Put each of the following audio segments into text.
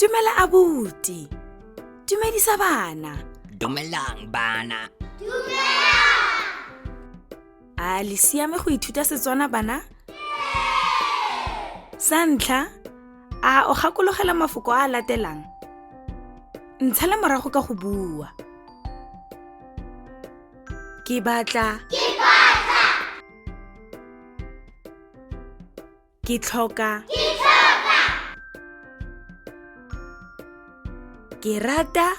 Dumela abuti. Dumedisa bana. Dumelang bana. A le siame go ithuta Setswana bana? Sa ntlha, a o gakologela mafoko a latelang? Ntsha le morago ka go bua. Ke batla. Ke tlhoka. Ke rata.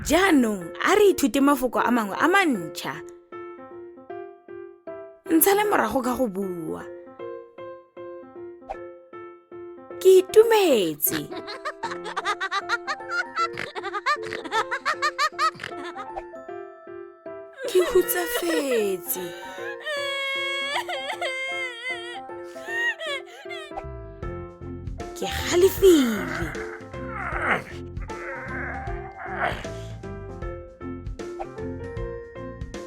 Jaanong, a re ithute mafoko a mangwe a mantšha. Ntsha le morago ka go bua. Ke itumetse. Ke hutsafetse. Ke galefile.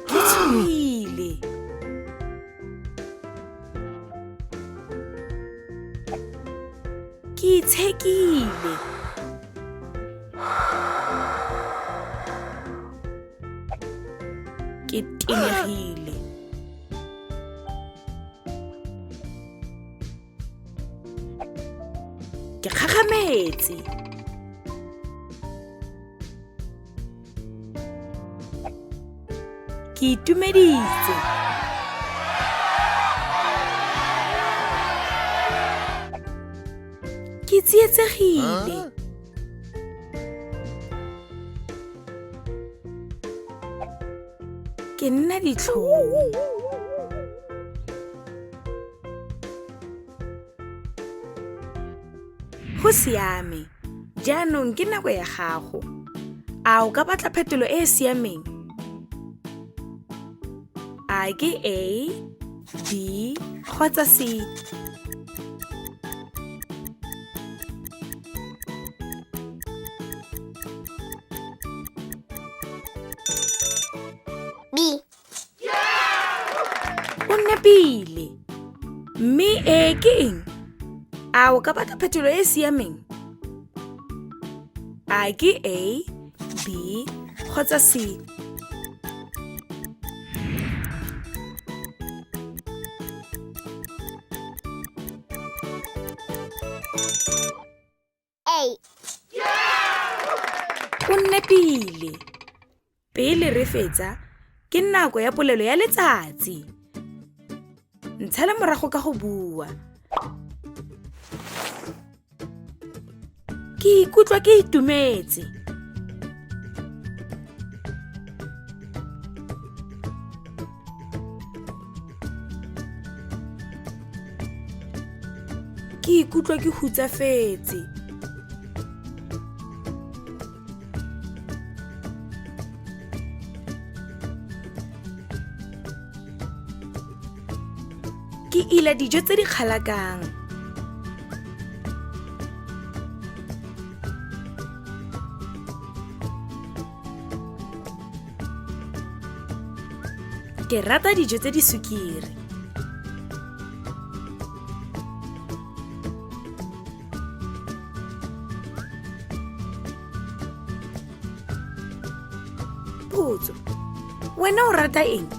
Ke tshogile. Ke itshekile. Ke tenegile. Ke gagametse. Ke itumeditse. Ke tsietsegile. Ke nna ditlhong. Go siame. Jaanong ke nako ya gago. A o ka batla phetolo e e siameng? A ke A, B kgotsa C? B. O nepile. Mme A ke eng? A o ka batla phetolo e e siameng? A ke A, B kgotsa C? A. O nepile. Pele re fetsa, ke nako ya polelo ya letsatsi. Ntsha le morago ka go bua. Ke ikutlwa ke itumetse. Ke ikutlwa ke hutsafetse. Ke ila dijo tse di kgalakang. Ke rata dijo tse di sukiri. Potso, wena o rata eng?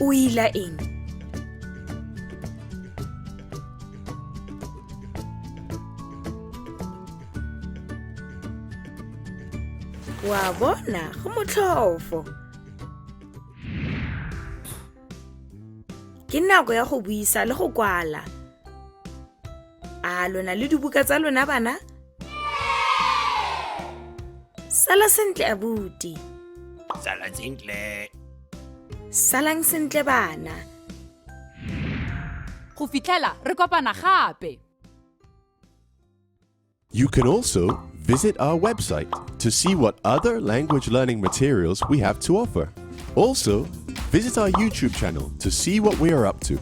O ila eng? Wa bona go motlhofo. Ke nako ya go buisa le go kwala. A lona le dibuka tsa lona bana? Sala sentle abuti. Sala sentle. Salang sentle bana. Go fitlhela re kopana gape. You can also visit our website to see what other language learning materials we have to offer. Also, visit our YouTube channel to see what we are up to.